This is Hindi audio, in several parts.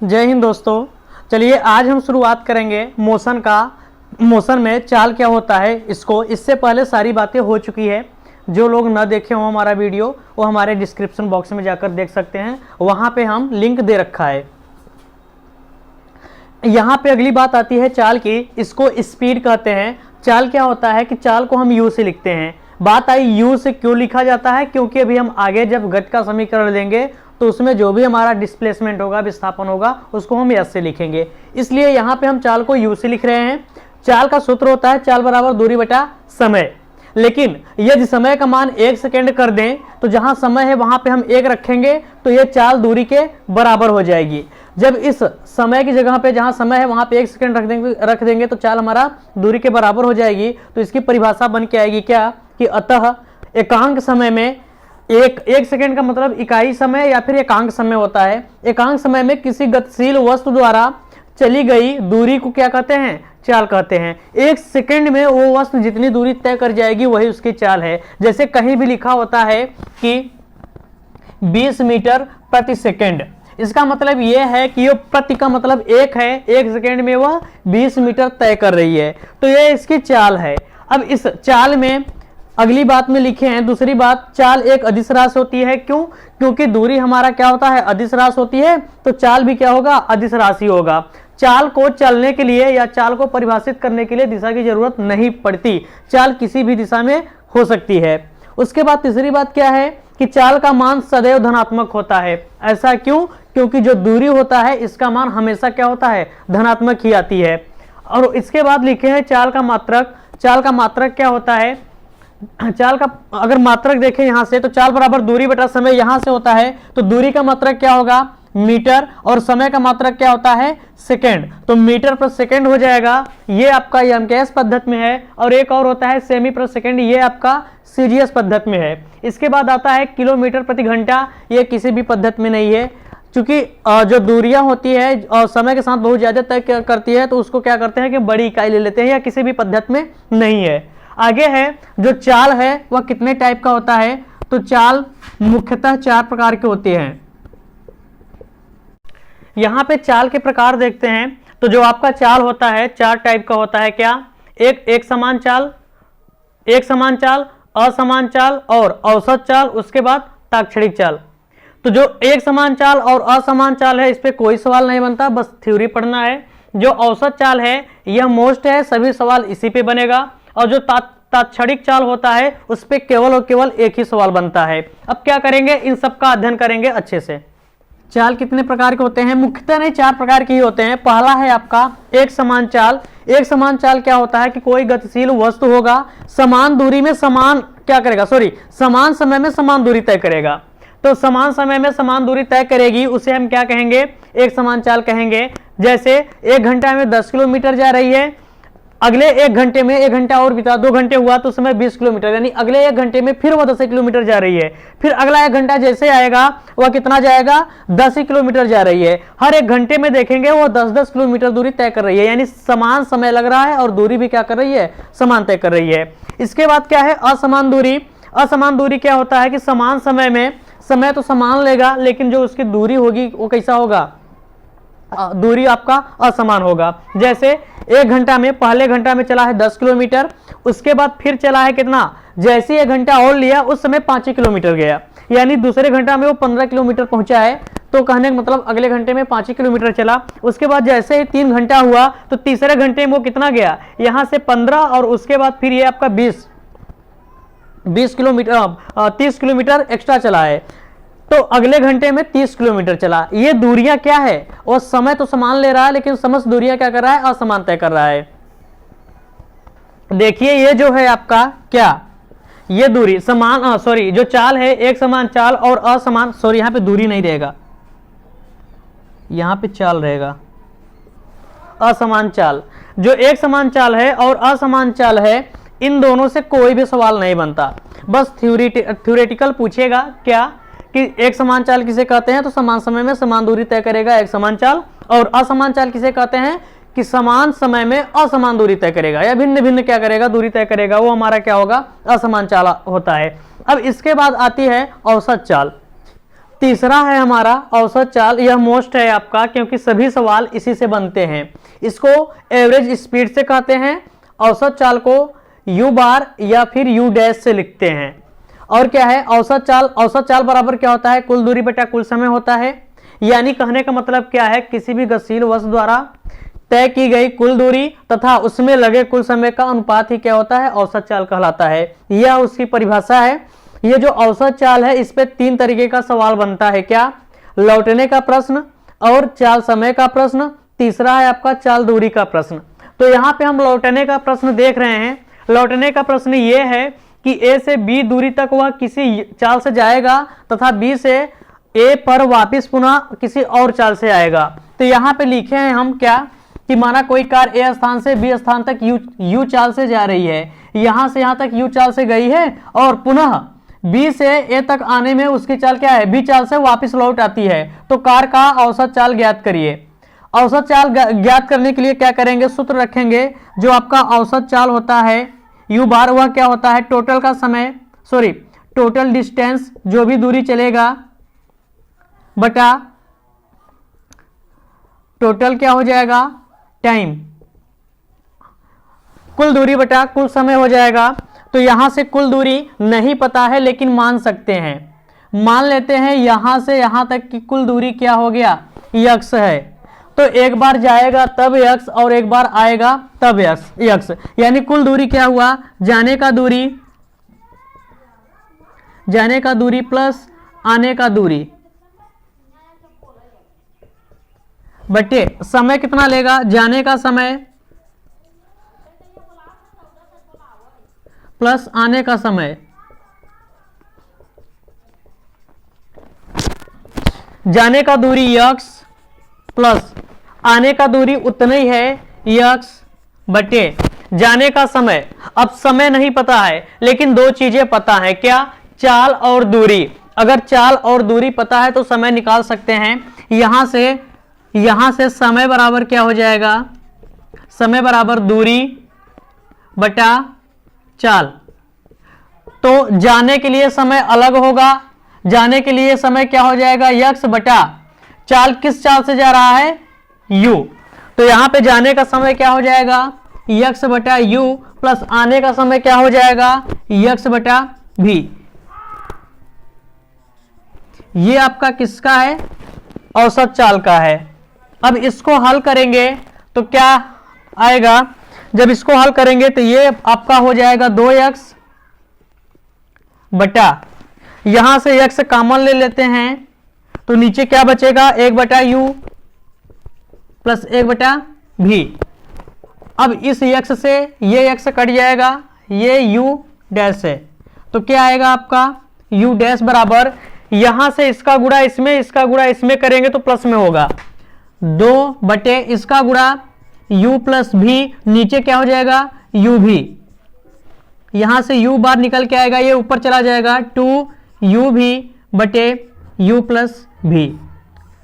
जय हिंद दोस्तों। चलिए आज हम शुरुआत करेंगे मोशन में चाल क्या होता है इससे पहले सारी बातें हो चुकी है। जो लोग न देखे हों हमारा वीडियो वो हमारे डिस्क्रिप्शन बॉक्स में जाकर देख सकते हैं, वहां पे हम लिंक दे रखा है। यहाँ पे अगली बात आती है चाल की, इसको स्पीड कहते हैं। चाल क्या होता है कि चाल को हम यू से लिखते हैं। बात आई यू से क्यों लिखा जाता है, क्योंकि अभी हम आगे जब गति का समीकरण लेंगे तो उसमें जो भी हमारा डिस्प्लेसमेंट होगा, विस्थापन होगा, उसको हम एस से लिखेंगे। इसलिए यहाँ पे हम चाल को यू से लिख रहे हैं। चाल का सूत्र होता है चाल बराबर दूरी बटा समय। लेकिन यदि समय का मान 1 सेकेंड कर दें तो जहां समय है वहां पे हम 1 रखेंगे तो ये चाल दूरी के बराबर हो जाएगी। जब इस समय की जगह पे जहां समय है वहां पे 1 सेकेंड रख देंगे तो चाल हमारा दूरी के बराबर हो जाएगी। तो इसकी परिभाषा बन के आएगी क्या कि अतः एकांक समय में एक सेकेंड का मतलब इकाई समय या फिर एकांक समय होता है। एकांक समय में किसी गतिशील वस्तु द्वारा चली गई दूरी को क्या कहते हैं, चाल कहते हैं। 1 सेकेंड में वो वस्तु जितनी दूरी तय कर जाएगी वही उसकी चाल है। जैसे कहीं भी लिखा होता है कि 20 मीटर प्रति सेकेंड, इसका मतलब यह है कि ये प्रति का मतलब 1 है, 1 सेकेंड में वह 20 मीटर तय कर रही है, तो यह इसकी चाल है। अब इस चाल में अगली बात में लिखे हैं दूसरी बात, चाल एक अदिश राशि होती है। क्यों? क्योंकि दूरी हमारा क्या होता है, अदिश राशि होती है, तो चाल भी क्या होगा, अदिश राशि होगा। चाल को चलने के लिए या चाल को परिभाषित करने के लिए दिशा की जरूरत नहीं पड़ती, चाल किसी भी दिशा में हो सकती है। उसके बाद तीसरी बात क्या है कि चाल का मान सदैव धनात्मक होता है। ऐसा क्यों? क्योंकि जो दूरी होता है इसका मान हमेशा क्या होता है, धनात्मक ही आती है। और इसके बाद लिखे हैं चाल का मात्रक। चाल का मात्रक क्या होता है, चाल का अगर मात्रक देखें यहां से तो चाल बराबर दूरी बटा समय यहां से होता है, तो दूरी का मात्रक क्या होगा, मीटर, और समय का मात्रक क्या होता है, सेकेंड, तो मीटर पर सेकेंड हो जाएगा। ये आपका एमकेएस पद्धति में है। और एक और होता है सेमी पर सेकेंड, ये आपका सीजीएस पद्धति में है। इसके बाद आता है किलोमीटर प्रति घंटा, ये किसी भी पद्धति में नहीं है। चूंकि जो दूरियां होती है और समय के साथ बहुत ज्यादा तय करती है तो उसको क्या करते हैं कि बड़ी इकाई ले लेते हैं, या किसी भी पद्धति में नहीं है। आगे है जो चाल है वह कितने टाइप का होता है, तो चाल मुख्यतः 4 प्रकार के होते हैं। यहां पे चाल के प्रकार देखते हैं तो जो आपका चाल होता है 4 टाइप का होता है। क्या? एक समान चाल, असमान चाल और औसत चाल, उसके बाद ताक्षणिक चाल। तो जो एक समान चाल और असमान चाल है इस पे कोई सवाल नहीं बनता, बस थ्योरी पढ़ना है। जो औसत चाल है यह मोस्ट है, सभी सवाल इसी पे बनेगा। और जो ताक्षणिक चाल होता है उस पे केवल और केवल एक ही सवाल बनता है। अब क्या करेंगे, इन सब का अध्ययन करेंगे अच्छे से। चाल कितने प्रकार के होते हैं, मुख्यतः नहीं 4 प्रकार के ही होते हैं। पहला है आपका एक समान चाल। एक समान चाल क्या होता है कि कोई गतिशील वस्तु होगा, समान दूरी में समान क्या करेगा, समान समय में समान दूरी तय करेगा। तो समान समय में समान दूरी तय करेगी, उसे हम क्या कहेंगे, एक समान चाल कहेंगे। जैसे 1 घंटा में 10 किलोमीटर जा रही है, अगले 1 घंटे में 1 घंटा और बिता 2 घंटे हुआ तो समय 20 किलोमीटर, यानी अगले 1 घंटे में फिर वह 10 किलोमीटर जा रही है। फिर अगला 1 घंटा जैसे आएगा वह कितना जाएगा, 10 किलोमीटर जा रही है। हर 1 घंटे में देखेंगे वो 10-10 किलोमीटर दूरी तय कर रही है, यानी समान समय लग रहा है और दूरी भी क्या कर रही है, समान तय कर रही है। इसके बाद क्या है, असमान दूरी। असमान दूरी क्या होता है कि समान समय में समय तो समान लेगा लेकिन जो उसकी दूरी होगी वो कैसा होगा, दूरी आपका असमान होगा। जैसे 1 घंटा में पहले घंटा में चला है 10 किलोमीटर, उसके बाद फिर चला है कितना, जैसे 1 घंटा और लिया उस समय 5 किलोमीटर गया, यानी दूसरे घंटा में वो 15 किलोमीटर पहुंचा है। तो कहने का मतलब अगले घंटे में 5 किलोमीटर चला। उसके बाद जैसे ही 3 घंटा हुआ तो तीसरे घंटे में वो कितना गया, यहां से 15 और उसके बाद फिर ये आपका 20 किलोमीटर 30 किलोमीटर एक्स्ट्रा चला है। तो अगले घंटे में 30 किलोमीटर चला। ये दूरियां क्या है, और समय तो समान ले रहा है लेकिन समस्त दूरियां क्या कर रहा है, असमान तय कर रहा है। देखिए ये जो है आपका क्या, ये दूरी समान जो चाल है एक समान चाल और असमान, यहां पे दूरी नहीं रहेगा, यहां पे चाल रहेगा। असमान चाल, जो एक समान चाल है और असमान चाल है, इन दोनों से कोई भी सवाल नहीं बनता, बस थ्योरेटिकल पूछेगा क्या कि एक समान चाल किसे कहते हैं, तो समान समय में समान दूरी तय करेगा एक समान चाल। और असमान चाल किसे कहते हैं कि समान समय में असमान दूरी तय करेगा या भिन्न भिन्न क्या करेगा, दूरी तय करेगा, वो हमारा क्या होगा, असमान चाल होता है। अब इसके बाद आती है औसत चाल। तीसरा है हमारा औसत चाल। यह मोस्ट है आपका, क्योंकि सभी सवाल इसी से बनते हैं। इसको एवरेज स्पीड से कहते हैं। औसत चाल को यू बार या फिर यू डैश से लिखते हैं। और क्या है औसत चाल? औसत चाल बराबर क्या होता है? कुल दूरी बटा कुल समय होता है। यानी कहने का मतलब क्या है, किसी भी गतिशील वस्तु द्वारा तय की गई कुल दूरी तथा उसमें लगे कुल समय का अनुपात ही क्या होता है? औसत चाल कहलाता है। यह उसकी परिभाषा है। ये जो औसत चाल है, इस पे 3 तरीके का सवाल बनता है। क्या? लौटने का प्रश्न, और चाल समय का प्रश्न, तीसरा है आपका चाल दूरी का प्रश्न। तो यहाँ पे हम लौटने का प्रश्न देख रहे हैं। लौटने का प्रश्न ये है कि ए से बी दूरी तक वह किसी चाल से जाएगा तथा बी से ए पर वापस पुनः किसी और चाल से आएगा। तो यहाँ पे लिखे हैं हम क्या कि माना कोई कार ए स्थान से बी स्थान तक यू चाल से जा रही है, यहाँ से यहाँ तक यू चाल से गई है और पुनः बी से ए तक आने में उसकी चाल क्या है? बी चाल से वापस लौट आती है। तो कार का औसत चाल ज्ञात करिए। औसत चाल ज्ञात करने के लिए क्या करेंगे? सूत्र रखेंगे। जो आपका औसत चाल होता है यू बार, वह क्या होता है? टोटल का समय, सॉरी टोटल डिस्टेंस, जो भी दूरी चलेगा बटा टोटल क्या हो जाएगा? टाइम। कुल दूरी बटा कुल समय हो जाएगा। तो यहां से कुल दूरी नहीं पता है, लेकिन मान सकते हैं। मान लेते हैं यहां से यहां तक की कुल दूरी क्या हो गया? यक्स है। तो एक बार जाएगा तब यक्स और एक बार आएगा तब यक्स, यानी कुल दूरी क्या हुआ? जाने का दूरी प्लस आने का दूरी बटे समय कितना लेगा? जाने का समय प्लस आने का समय। जाने का दूरी यक्स प्लस आने का दूरी उतना ही है यक्स बटे जाने का समय। अब समय नहीं पता है, लेकिन 2 चीजें पता है। क्या? चाल और दूरी। अगर चाल और दूरी पता है तो समय निकाल सकते हैं। यहां से समय बराबर क्या हो जाएगा? समय बराबर दूरी बटा चाल। तो जाने के लिए समय अलग होगा। जाने के लिए समय क्या हो जाएगा? यक्स बटा चाल। किस चाल से जा रहा है? यू। तो यहां पे जाने का समय क्या हो जाएगा? यक्स बटा यू प्लस आने का समय क्या हो जाएगा? यक्स बटा भी। ये आपका किसका है? औसत चाल का है। अब इसको हल करेंगे तो क्या आएगा? जब इसको हल करेंगे तो ये आपका हो जाएगा 2x बटा, यहां से x कॉमन ले लेते हैं तो नीचे क्या बचेगा? 1 बटा यू प्लस 1 बटा भी। अब इस x से ये x कट जाएगा, ये u डैश है। तो क्या आएगा आपका? u डैश बराबर, यहां से इसका गुणा इसमें, इसका गुणा इसमें करेंगे तो प्लस में होगा 2 बटे इसका गुणा u प्लस भी, नीचे क्या हो जाएगा? u भी। यहां से u बार निकल के आएगा, ये ऊपर चला जाएगा 2u भी बटे u प्लस भी।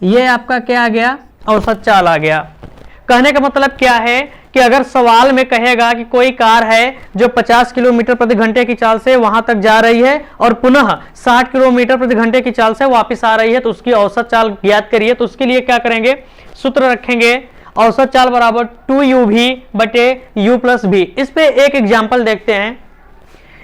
ये आपका क्या आ गया? औसत चाल आ गया। कहने का मतलब क्या है कि अगर सवाल में कहेगा कि कोई कार है जो 50 किलोमीटर प्रति घंटे की चाल से वहां तक जा रही है और पुनः 60 किलोमीटर प्रति घंटे की चाल से वापस आ रही है, तो उसकी औसत चाल ज्ञात करिए। तो उसके लिए क्या करेंगे? सूत्र रखेंगे। औसत चाल बराबर 2u भी बटे u प्लस भी। इस पे एक एग्जाम्पल देखते हैं।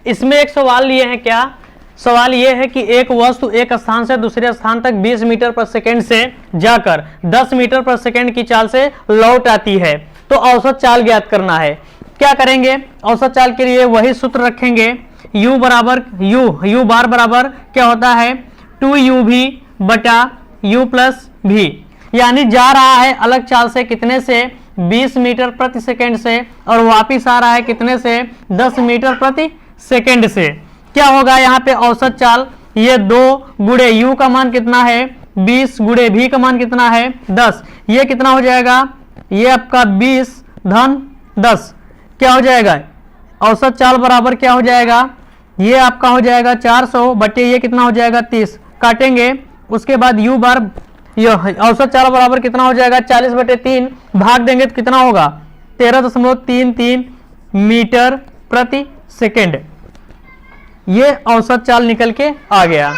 इसमें एक सवाल लिए हैं। क्या सवाल यह है कि एक वस्तु एक स्थान से दूसरे स्थान तक 20 मीटर पर सेकेंड से जाकर 10 मीटर पर सेकेंड की चाल से लौट आती है, तो औसत चाल ज्ञात करना है। क्या करेंगे? औसत चाल के लिए वही सूत्र रखेंगे। u बराबर u बार बराबर क्या होता है? 2u भी बटा u प्लस भी। यानी जा रहा है अलग चाल से कितने से? 20 मीटर प्रति सेकेंड से, और वापिस आ रहा है कितने से? 10 मीटर प्रति सेकेंड से। क्या होगा यहाँ पे औसत चाल? ये 2 गुणे u का मान कितना है? 20 गुणे भी का मान कितना है? 10। ये कितना हो जाएगा? ये आपका 20 धन 10 क्या हो जाएगा? औसत चाल बराबर क्या हो जाएगा? ये आपका हो जाएगा 400 बटे ये कितना हो जाएगा? 30। काटेंगे, उसके बाद u बार औसत चाल बराबर कितना हो जाएगा? 40 बटे 3 भाग देंगे तो कितना होगा? 13.33 मीटर प्रति सेकेंड। ये औसत चाल निकल के आ गया।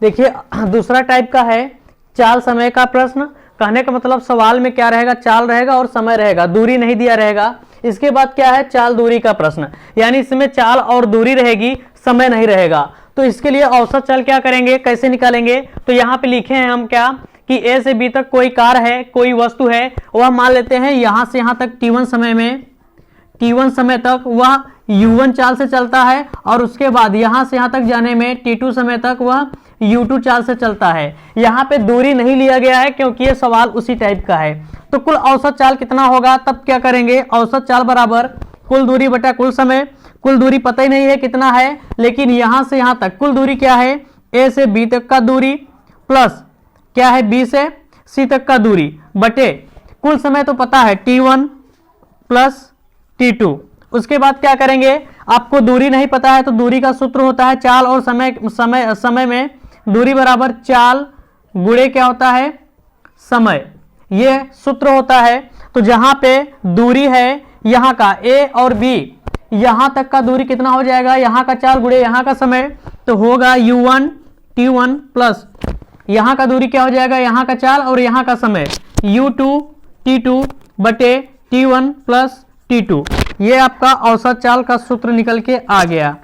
देखिए दूसरा टाइप का है चाल समय का प्रश्न। कहने का मतलब सवाल में क्या रहेगा, चाल रहेगा और समय रहेगा, दूरी नहीं दिया रहेगा। इसके बाद क्या है, चाल दूरी का प्रश्न, यानी इसमें चाल और दूरी रहेगी, समय नहीं रहेगा। तो इसके लिए औसत चाल क्या करेंगे, कैसे निकालेंगे, तो यहाँ पे लिखे हैं हम क्या कि ए से बी तक कोई कार है, कोई वस्तु है, वह मान लेते हैं यहां से यहां तक t1 समय में, t1 समय तक वह u1 चाल से चलता है, और उसके बाद यहां से यहां तक जाने में t2 समय तक वह u2 चाल से चलता है। यहाँ पे दूरी नहीं लिया गया है क्योंकि ये सवाल उसी टाइप का है। तो कुल औसत चाल कितना होगा, तब क्या करेंगे, औसत चाल बराबर कुल दूरी बटा कुल समय। कुल दूरी पता ही नहीं है कितना है, लेकिन यहां से यहां तक कुल दूरी क्या है, ए से बी तक का दूरी प्लस क्या है, बी से सी तक का दूरी बटे कुल समय तो पता है t1 प्लस t2। उसके बाद क्या करेंगे, आपको दूरी नहीं पता है तो दूरी का सूत्र होता है चाल और समय में दूरी बराबर चाल गुणे क्या होता है, समय, ये सूत्र होता है। तो जहां पे दूरी है यहां का a और b, यहां तक का दूरी कितना हो जाएगा, यहां का चाल गुणे यहां का समय, तो होगा u1 t1 प्लस यहां का दूरी क्या हो जाएगा, यहां का चाल और यहां का समय, u2 t2 बटे t1 प्लस t2। ये आपका औसत चाल का सूत्र निकल के आ गया।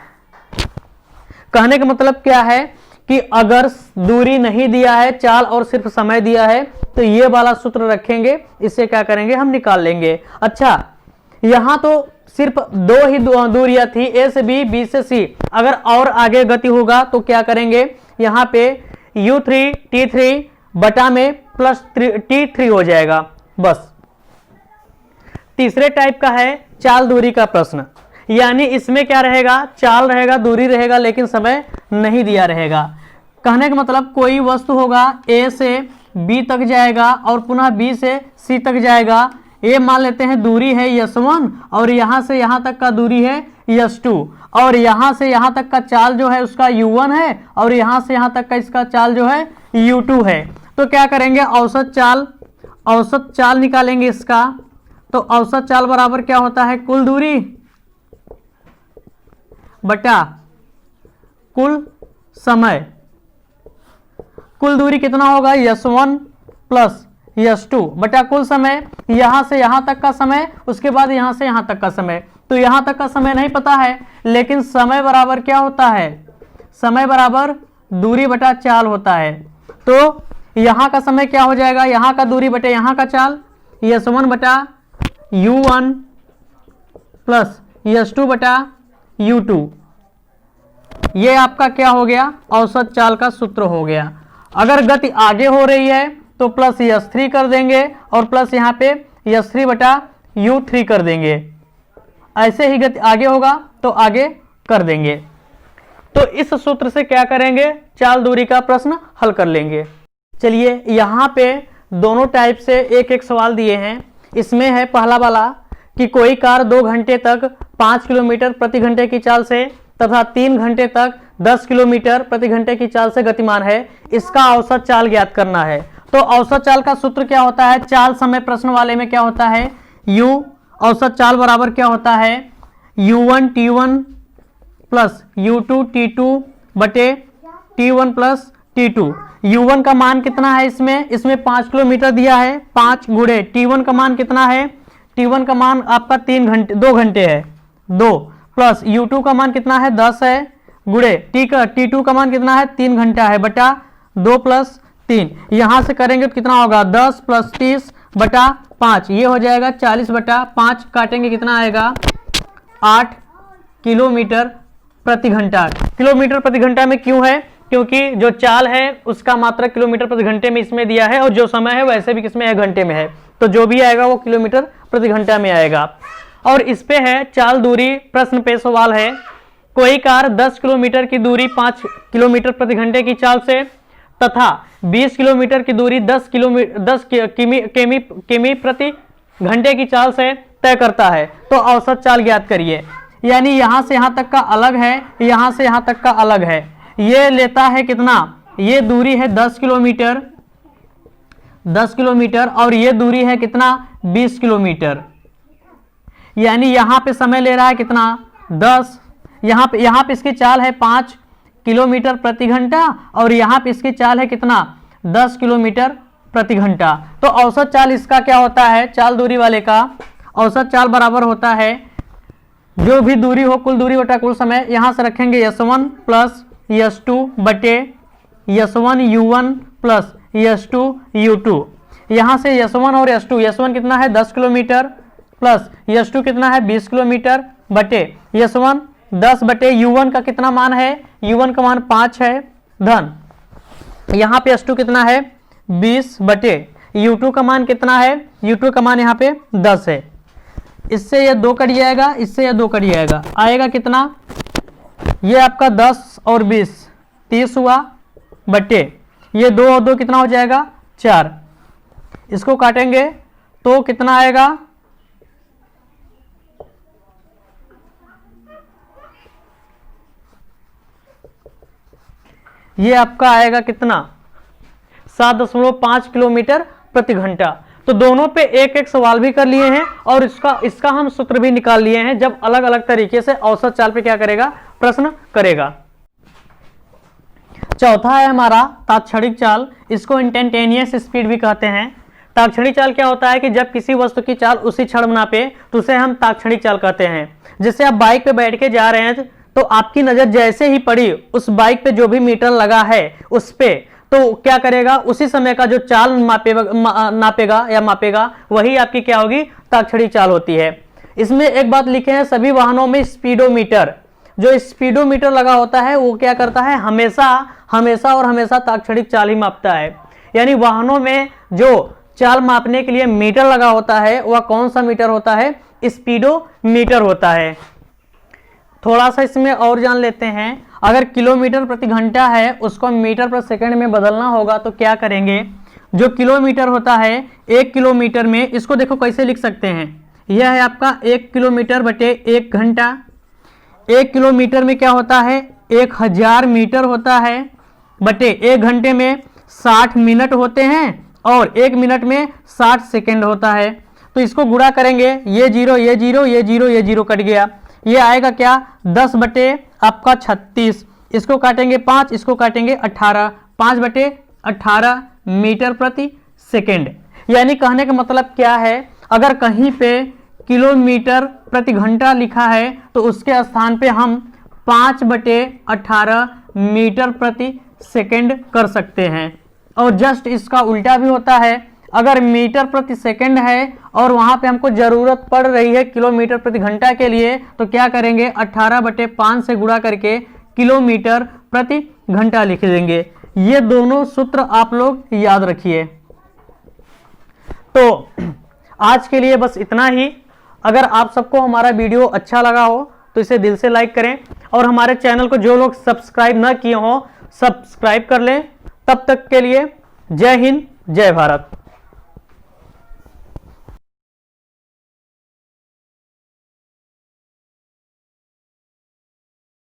कहने का मतलब क्या है कि अगर दूरी नहीं दिया है, चाल और सिर्फ समय दिया है, तो ये वाला सूत्र रखेंगे, इससे क्या करेंगे, हम निकाल लेंगे। अच्छा, यहां तो सिर्फ दो ही दूरियां थी, ए से बी, बी से सी। अगर और आगे गति होगा तो क्या करेंगे, यहां पे u3 t3 बटा में प्लस t3 हो जाएगा बस। तीसरे टाइप का है चाल दूरी का प्रश्न, यानी इसमें क्या रहेगा, चाल रहेगा, दूरी रहेगा, लेकिन समय नहीं दिया रहेगा। कहने का मतलब कोई वस्तु होगा, ए से बी तक जाएगा और पुनः बी से सी तक जाएगा। ये मान लेते हैं दूरी है s1 और यहां से यहां तक का दूरी है s2, और यहां से यहां तक का चाल जो है उसका u1 है और यहां से यहां तक का इसका चाल जो है u2 है। तो क्या करेंगे, औसत चाल निकालेंगे इसका। तो औसत चाल बराबर क्या होता है, कुल दूरी बटा कुल समय। कुल दूरी कितना होगा, s1 प्लस s2 बटा कुल समय, यहां से यहां तक का समय, उसके बाद यहां से यहां तक का समय। तो यहां तक का समय नहीं पता है, लेकिन समय बराबर क्या होता है, समय बराबर दूरी बटा चाल होता है। तो यहां का समय क्या हो जाएगा, यहां का दूरी बटे यहां का चाल, s1 बटा u1 प्लस s2 बटा u2। ये आपका क्या हो गया, औसत चाल का सूत्र हो गया। अगर गति आगे हो रही है तो प्लस s3 कर देंगे और प्लस यहाँ पे s3 बटा u3 कर देंगे। ऐसे ही गति आगे होगा तो आगे कर देंगे। तो इस सूत्र से क्या करेंगे, चाल दूरी का प्रश्न हल कर लेंगे। चलिए यहाँ पे दोनों टाइप से एक एक सवाल दिए हैं। इसमें है पहला वाला कि कोई कार 2 घंटे तक 5 किलोमीटर प्रति घंटे की चाल से तथा 3 घंटे तक 10 किलोमीटर प्रति घंटे की चाल से गतिमान है, इसका औसत चाल ज्ञात करना है। तो औसत चाल का सूत्र क्या होता है, चाल समय प्रश्न वाले में क्या होता है, u औसत चाल बराबर क्या होता है, u1 t1 plus u2 t2 बटे t1 प्लस t2। u1 का मान कितना है, इसमें 5 किलोमीटर दिया है, 5 गुणे t1 का मान कितना है, t1 का मान आपका 2 घंटे है, 2 प्लस u2 का मान कितना है, 10 है, गुणे t2 का मान कितना है, 3 घंटा है, बटा 2 प्लस 3। यहां से करेंगे तो कितना होगा, 10 प्लस 30 बटा 5, ये हो जाएगा 40 बटा 5, काटेंगे कितना आएगा, 8 किलोमीटर प्रति घंटा। किलोमीटर प्रति घंटा में क्यों है, क्योंकि जो चाल है उसका मात्रा किलोमीटर प्रति घंटे में इसमें दिया है और जो समय है वैसे भी किसमें है, घंटे में है। तो जो भी आएगा वो किलोमीटर प्रति घंटा में आएगा। और इस पे है चाल दूरी प्रश्न पे सवाल है, कोई कार 10 किलोमीटर की दूरी 5 किलोमीटर प्रति घंटे की चाल से तथा 20 किलोमीटर की दूरी 10 किमी प्रति घंटे की चाल से तय करता है, तो औसत चाल ज्ञात करिए। यानी यहां से यहां तक का अलग है, यहां से यहां तक का अलग है। ये लेता है कितना, ये दूरी है 10 किलोमीटर और ये दूरी है कितना, 20 किलोमीटर। यानी यहां पे समय ले रहा है कितना, 10, यहां पे इसकी चाल है 5 किलोमीटर प्रति घंटा और यहाँ पे इसकी चाल है कितना 10 किलोमीटर प्रति घंटा। तो औसत चाल इसका क्या होता है, चाल दूरी वाले का औसत चाल बराबर होता है जो भी दूरी हो कुल दूरी बटा कुल समय, यहां से रखेंगे s1 प्लस s2 बटे s1 u1 plus s2 u2। यहां से s1 और s1 कितना है 10 किलोमीटर प्लस s2 कितना है 20 किलोमीटर बटे s1 10 बटे u1 का कितना मान है, u1 का मान 5 है धन यहाँ पे s2 कितना है 20 बटे u2 का मान कितना है, u2 का मान यहाँ पे 10 है। इससे ये 2 कट जाएगा, इससे ये 2 कट जाएगा, आएगा कितना, ये आपका 10 और 20 30 हुआ बटे ये 2 और 2 कितना हो जाएगा 4। इसको काटेंगे तो कितना आएगा, ये आपका आएगा कितना 7.5 किलोमीटर प्रति घंटा। तो दोनों पे एक एक सवाल भी कर लिए हैं और इसका हम सूत्र भी निकाल लिए हैं जब अलग अलग तरीके से औसत चाल पे क्या करेगा, प्रश्न करेगा। चौथा है हमारा तात्क्षणिक चाल, इसको इंस्टेंटेनियस स्पीड भी कहते हैं। तात्क्षणिक चाल क्या होता है कि जब किसी वस्तु की चाल उसी क्षण नापे तो उसे हम तात्क्षणिक चाल कहते हैं। जैसे आप बाइक पे बैठ के जा रहे हैं तो आपकी नजर जैसे ही पड़ी उस बाइक पे जो भी मीटर लगा है उस पे, तो क्या करेगा, उसी समय का जो चाल नापेगा या मापेगा वही आपकी क्या होगी, तात्क्षणिक चाल होती है। इसमें एक बात लिखे हैं, सभी वाहनों में स्पीडोमीटर, जो स्पीडोमीटर लगा होता है वो क्या करता है, हमेशा तात्क्षणिक चाल ही मापता है। यानी वाहनों में जो चाल मापने के लिए मीटर लगा होता है वह कौन सा मीटर होता है, स्पीडोमीटर होता है। थोड़ा सा इसमें और जान लेते हैं, अगर किलोमीटर प्रति घंटा है उसको मीटर प्रति सेकंड में बदलना होगा तो क्या करेंगे, जो किलोमीटर होता है 1 किलोमीटर में, इसको देखो कैसे लिख सकते हैं, यह है आपका 1 किलोमीटर बटे 1 घंटा। 1 किलोमीटर में क्या होता है 1000 मीटर होता है बटे 1 घंटे में 60 मिनट होते हैं और 1 मिनट में 60 सेकेंड होता है। तो इसको गुणा करेंगे, ये जीरो ये जीरो ये जीरो ये जीरो कट गया, ये आएगा क्या 10 बटे आपका 36, इसको काटेंगे 5, इसको काटेंगे 18, 5 बटे 18 मीटर प्रति सेकेंड। यानी कहने का मतलब क्या है, अगर कहीं पे किलोमीटर प्रति घंटा लिखा है तो उसके स्थान पे हम 5 बटे 18 मीटर प्रति सेकेंड कर सकते हैं। और जस्ट इसका उल्टा भी होता है, अगर मीटर प्रति सेकंड है और वहां पे हमको जरूरत पड़ रही है किलोमीटर प्रति घंटा के लिए, तो क्या करेंगे 18 बटे 5 से गुणा करके किलोमीटर प्रति घंटा लिख देंगे। ये दोनों सूत्र आप लोग याद रखिए। तो आज के लिए बस इतना ही। अगर आप सबको हमारा वीडियो अच्छा लगा हो तो इसे दिल से लाइक करें और हमारे चैनल को जो लोग सब्सक्राइब ना किए हो सब्सक्राइब कर लें। तब तक के लिए जय हिंद जय भारत।